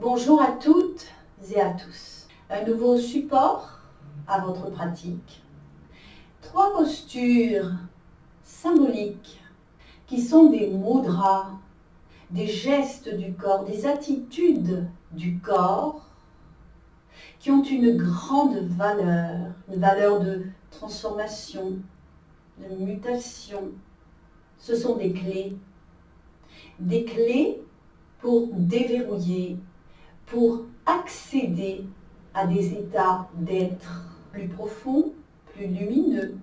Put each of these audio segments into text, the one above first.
Bonjour à toutes et à tous. Un nouveau support à votre pratique. 3 postures symboliques qui sont des mudras, des gestes du corps, des attitudes du corps qui ont une grande valeur, une valeur de transformation, de mutation. Ce sont des clés pour déverrouiller, pour accéder à des états d'être plus profonds, plus lumineux.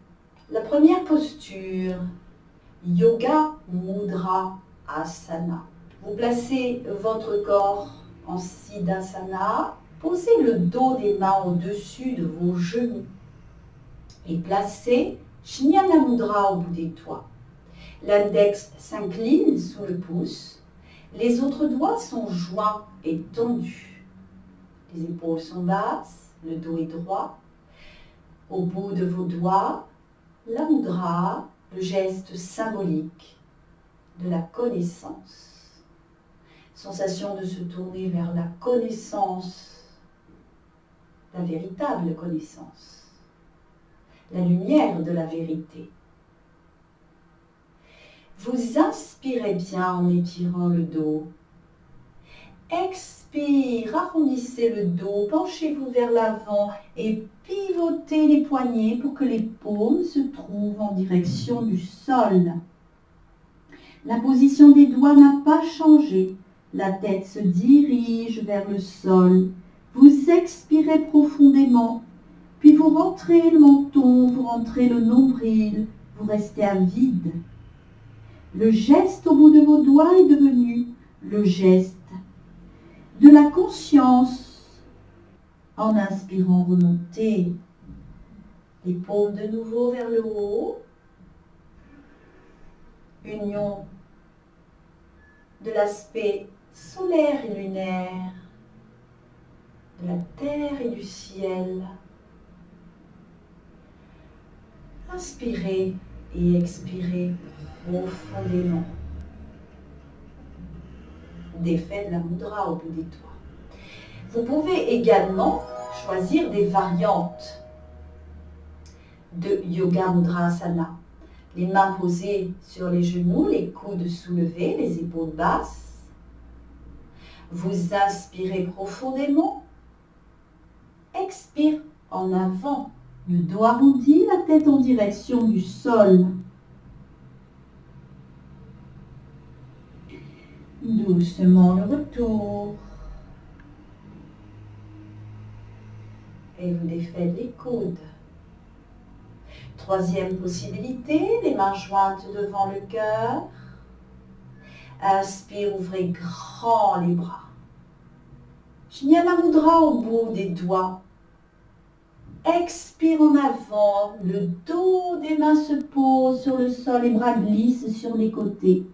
La première posture, Yoga Mudra Asana. Vous placez votre corps en Siddhasana, posez le dos des mains au-dessus de vos genoux et placez Jnana Mudra au bout des doigts. L'index s'incline sous le pouce, les autres doigts sont joints et tendus. Les épaules sont basses, le dos est droit. Au bout de vos doigts, la mudra, le geste symbolique de la connaissance. Sensation de se tourner vers la connaissance, la véritable connaissance, la lumière de la vérité. Vous inspirez bien en étirant le dos. Expire, arrondissez le dos, penchez-vous vers l'avant et pivotez les poignets pour que les paumes se trouvent en direction du sol. La position des doigts n'a pas changé. La tête se dirige vers le sol. Vous expirez profondément, puis vous rentrez le menton, vous rentrez le nombril, vous restez à vide. Le geste au bout de vos doigts est devenu le geste de la conscience. En inspirant, remontez les paumes de nouveau vers le haut. Union de l'aspect solaire et lunaire, de la terre et du ciel. Inspirez et expirez profondément. Défait de la mudra au bout des doigts. Vous pouvez également choisir des variantes de Yoga Mudra Asana. Les mains posées sur les genoux, les coudes soulevés, les épaules basses. Vous inspirez profondément. Expire en avant. Le dos arrondi, la tête en direction du sol. Doucement le retour. Et vous défaites les coudes. Troisième possibilité, les mains jointes devant le cœur. Inspire, ouvrez grand les bras. Jnana Mudra au bout des doigts. Expire en avant, le dos des mains se pose sur le sol, les bras glissent sur les côtés.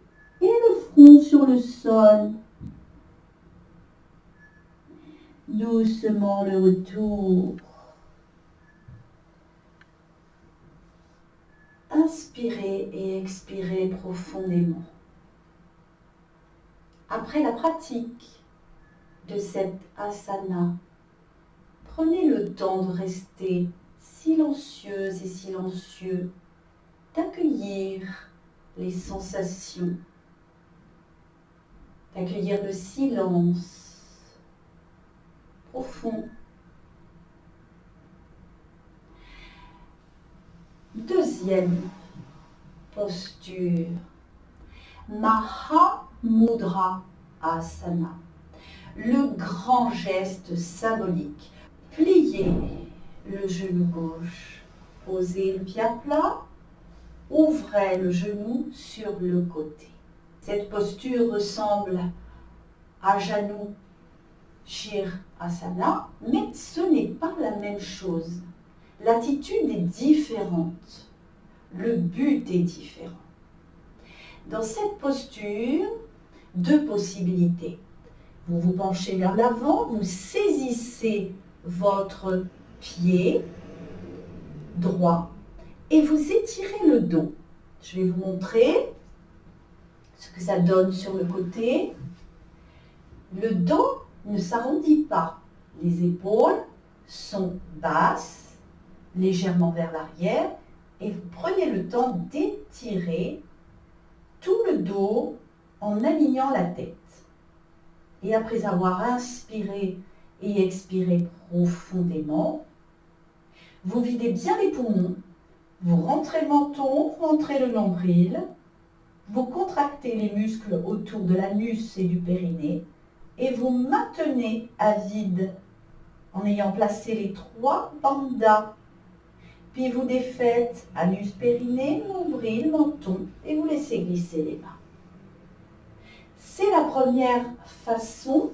Et le front sur le sol. Doucement le retour. Inspirez et expirez profondément. Après la pratique de cette asana, prenez le temps de rester silencieuse et silencieux, d'accueillir les sensations, d'accueillir le silence profond. Deuxième posture, Mahamudra Asana, le grand geste symbolique. Pliez le genou gauche, posez le pied à plat, ouvrez le genou sur le côté. Cette posture ressemble à Janu Shirasana, mais ce n'est pas la même chose. L'attitude est différente. Le but est différent. Dans cette posture, 2 possibilités. Vous vous penchez vers l'avant, vous saisissez votre pied droit et vous étirez le dos. Je vais vous montrer ce que ça donne sur le côté. Le dos ne s'arrondit pas. Les épaules sont basses, légèrement vers l'arrière, et vous prenez le temps d'étirer tout le dos en alignant la tête. Et après avoir inspiré et expiré profondément, vous videz bien les poumons, vous rentrez le menton, vous rentrez le nombril, vous contractez les muscles autour de l'anus et du périnée et vous maintenez à vide en ayant placé les 3 bandas. Puis vous défaites anus, périnée, nombril, menton et vous laissez glisser les mains. C'est la première façon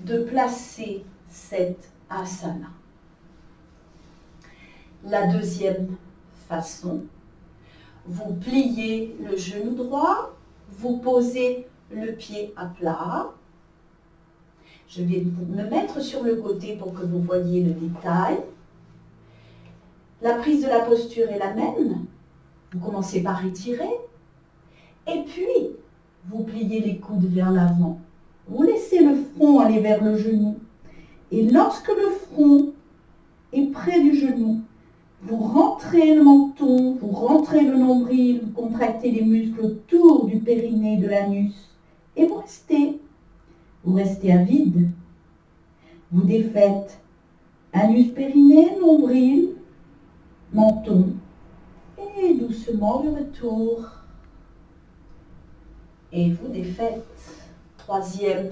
de placer cette asana. La deuxième façon, vous pliez le genou droit, vous posez le pied à plat. Je vais me mettre sur le côté pour que vous voyiez le détail. La prise de la posture est la même. Vous commencez par étirer et puis vous pliez les coudes vers l'avant. Vous laissez le front aller vers le genou. Et lorsque le front est près du genou, vous rentrez le menton, vous rentrez le nombril, vous contractez les muscles autour du périnée et de l'anus. Et vous restez à vide. Vous défaites anus, périnée, nombril, menton. Et doucement le retour. Et vous défaites. Troisième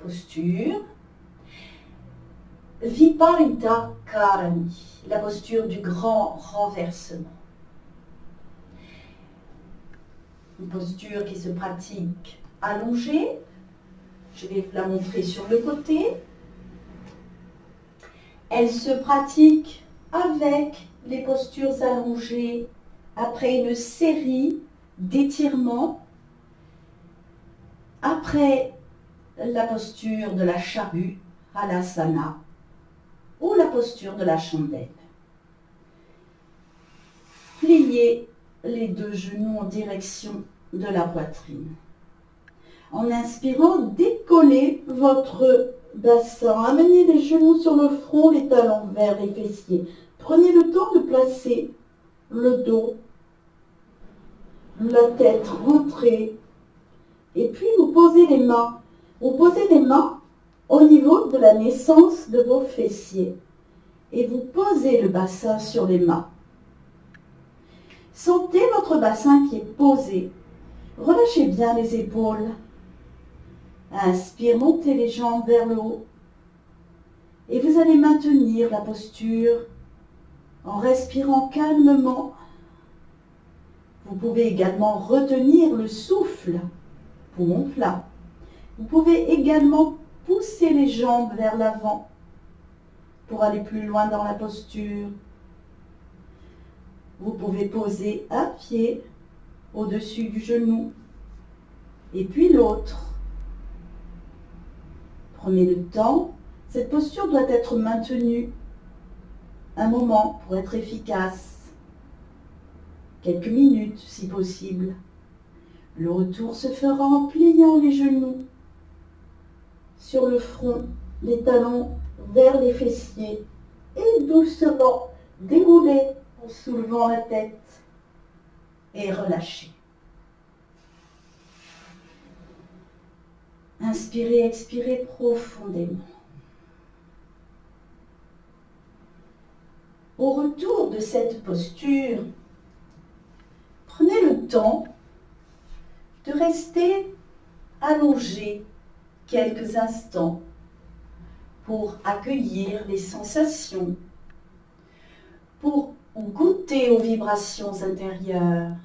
posture. Viparita Karani, la posture du grand renversement. Une posture qui se pratique allongée. Je vais vous la montrer sur le côté. Elle se pratique avec les postures allongées après une série d'étirements. Après la posture de la charrue, Halasana, ou la posture de la chandelle. Pliez les 2 genoux en direction de la poitrine. En inspirant, décollez votre bassin. Amenez les genoux sur le front, les talons vers les fessiers. Prenez le temps de placer le dos, la tête rentrée. Et puis vous posez les mains. Vous posez les mains au niveau de la naissance de vos fessiers. Et vous posez le bassin sur les mains. Sentez votre bassin qui est posé. Relâchez bien les épaules. Inspire, montez les jambes vers le haut. Et vous allez maintenir la posture en respirant calmement. Vous pouvez également retenir le souffle, poumon plat. Vous pouvez également pousser les jambes vers l'avant pour aller plus loin dans la posture. Vous pouvez poser un pied au-dessus du genou et puis l'autre. Prenez le temps. Cette posture doit être maintenue un moment pour être efficace. Quelques minutes si possible. Le retour se fera en pliant les genoux sur le front, les talons vers les fessiers et doucement dérouler en soulevant la tête et relâcher. Inspirez, expirez profondément. Au retour de cette posture, prenez le temps de rester allongé quelques instants pour accueillir les sensations, pour goûter aux vibrations intérieures.